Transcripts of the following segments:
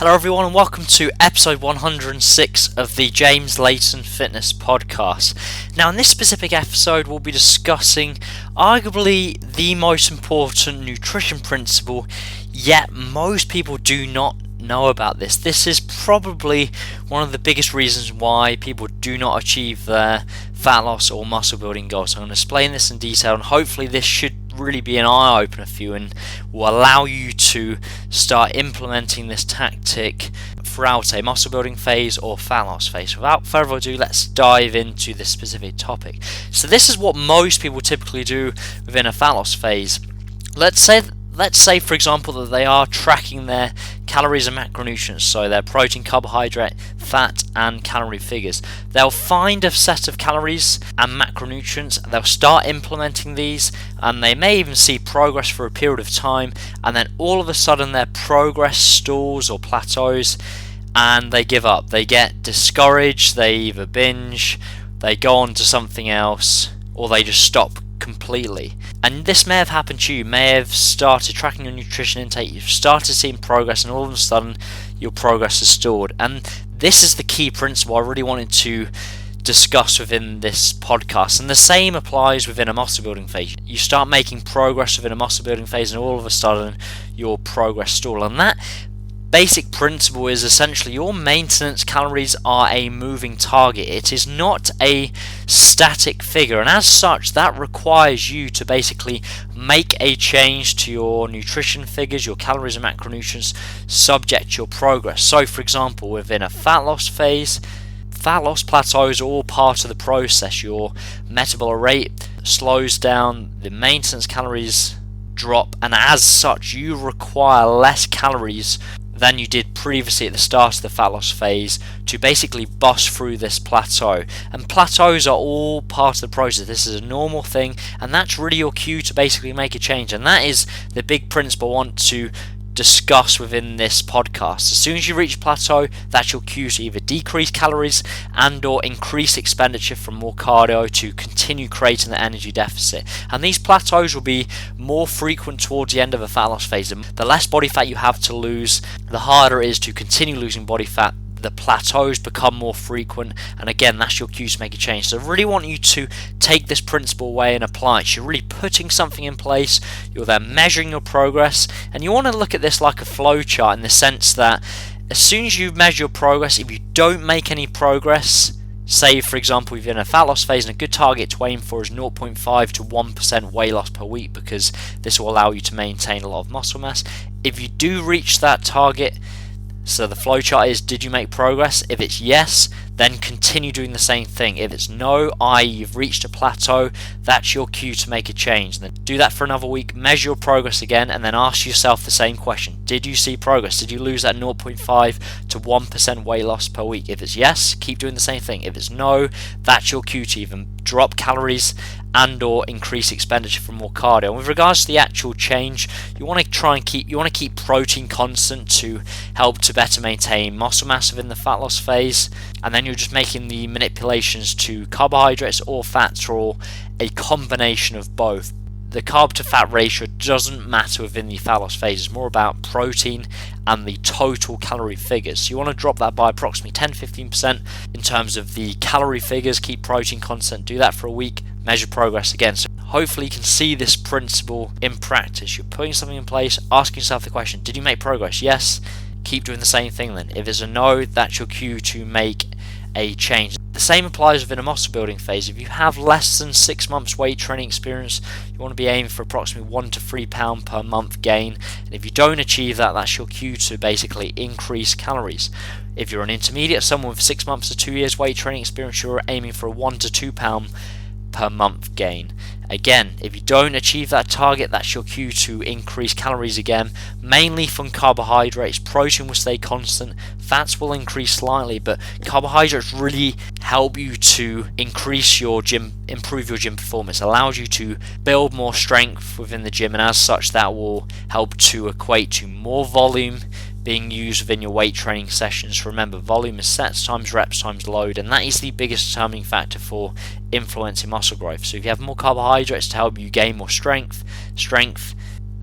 Hello everyone and welcome to episode 106 of the Layton Fitness Podcast. Now in this specific episode we'll be discussing arguably the most important nutrition principle, yet most people do not know about this. This is probably one of the biggest reasons why people do not achieve their fat loss or muscle building goals. So I'm going to explain this in detail, and hopefully this should really be an eye opener for you and will allow you to start implementing this tactic throughout a muscle building phase or fat loss phase. Without further ado, let's dive into this specific topic. So this is what most people typically do within a fat loss phase. Let's say for example that they are tracking their calories and macronutrients, so their protein, carbohydrate, fat and calorie figures. They'll find a set of calories and macronutrients, they'll start implementing these, and they may even see progress for a period of time, and then all of a sudden their progress stalls or plateaus and they give up. They get discouraged, they either binge, they go on to something else, or they just stop completely. And this may have happened to you. You may have started tracking your nutrition intake, you've started seeing progress, and all of a sudden your progress is stalled. And this is the key principle I really wanted to discuss within this podcast, and the same applies within a muscle building phase. You start making progress within a muscle building phase and all of a sudden your progress stall, and that basic principle is essentially your maintenance calories are a moving target. It is not a static figure, and as such that requires you to basically make a change to your nutrition figures, your calories and macronutrients, subject to your progress. So for example, within a fat loss phase, fat loss plateaus are all part of the process. Your metabolic rate slows down, the maintenance calories drop, and as such you require less calories than you did previously at the start of the fat loss phase to basically bust through this plateau. And plateaus are all part of the process. This is a normal thing, and that's really your cue to basically make a change. And that is the big principle I want to discuss within this podcast. As soon as you reach plateau, that's your cue to either decrease calories and or increase expenditure from more cardio to continue creating the energy deficit. And these plateaus will be more frequent towards the end of a fat loss phase. The less body fat you have to lose, the harder it is to continue losing body fat. The plateaus become more frequent, and again that's your cue to make a change. So I really want you to take this principle away and apply it. You're really putting something in place, you're then measuring your progress, and you want to look at this like a flow chart in the sense that as soon as you measure your progress, if you don't make any progress, say for example if you're in a fat loss phase, and a good target to aim for is 0.5 to 1% weight loss per week, because this will allow you to maintain a lot of muscle mass. If you do reach that target, so the flowchart is, did you make progress? If it's yes, then continue doing the same thing. If it's no, i.e. you've reached a plateau, that's your cue to make a change. And then do that for another week, measure your progress again, and then ask yourself the same question. Did you see progress? Did you lose that 0.5 to 1% weight loss per week? If it's yes, keep doing the same thing. If it's no, that's your cue to even drop calories and or increase expenditure for more cardio. And with regards to the actual change, you want to keep protein constant to help to better maintain muscle mass within the fat loss phase, and then you're just making the manipulations to carbohydrates or fats, or a combination of both. The carb to fat ratio doesn't matter within the fat loss phase. It's more about protein and the total calorie figures. So you want to drop that by approximately 10-15% in terms of the calorie figures. Keep protein constant, do that for a week, measure progress again. So hopefully you can see this principle in practice. You're putting something in place, asking yourself the question, did you make progress? Yes, keep doing the same thing then. If it's a no, that's your cue to make a change. The same applies within a muscle building phase. If you have less than 6 months weight training experience, you want to be aiming for approximately 1 to 3 pound per month gain, and if you don't achieve that, that's your cue to basically increase calories. If you're an intermediate, someone with 6 months to 2 years weight training experience, you're aiming for a 1 to 2 pound per month gain. Again, if you don't achieve that target, that's your cue to increase calories again, mainly from carbohydrates. Protein will stay constant, fats will increase slightly, but carbohydrates really help you to improve your gym performance, allows you to build more strength within the gym, and as such that will help to equate to more volume being used within your weight training sessions. Remember, volume is sets times reps times load, and that is the biggest determining factor for influencing muscle growth. So if you have more carbohydrates to help you gain more strength,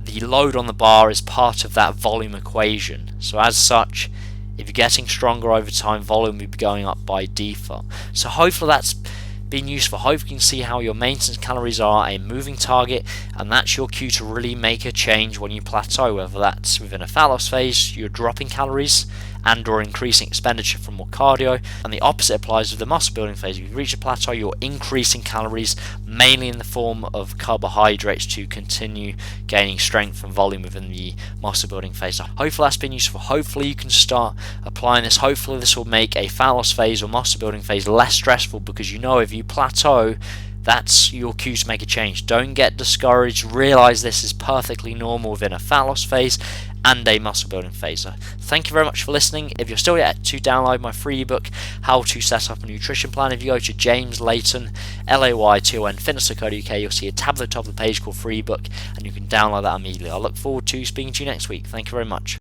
the load on the bar is part of that volume equation. So as such, If you're getting stronger over time, volume will be going up by default. So hopefully that's been useful. Hope you can see how your maintenance calories are a moving target, and that's your cue to really make a change when you plateau, whether that's within a fat loss phase, you're dropping calories and or increasing expenditure for more cardio, and the opposite applies with the muscle building phase. If you reach a plateau, you're increasing calories mainly in the form of carbohydrates to continue gaining strength and volume within the muscle building phase. So hopefully that's been useful. Hopefully you can start applying this. Hopefully this will make a fat loss phase or muscle building phase less stressful, because you know if you plateau, that's your cue to make a change. Don't get discouraged. Realize this is perfectly normal within a fat loss phase and a muscle building phase. So thank you very much for listening. If you're still yet to download my free ebook, How to Set Up a Nutrition Plan, if you go to James Layton, Layton fitness.co.uk, you'll see a tab at the top of the page called free ebook, and you can download that immediately. I look forward to speaking to you next week. Thank you very much.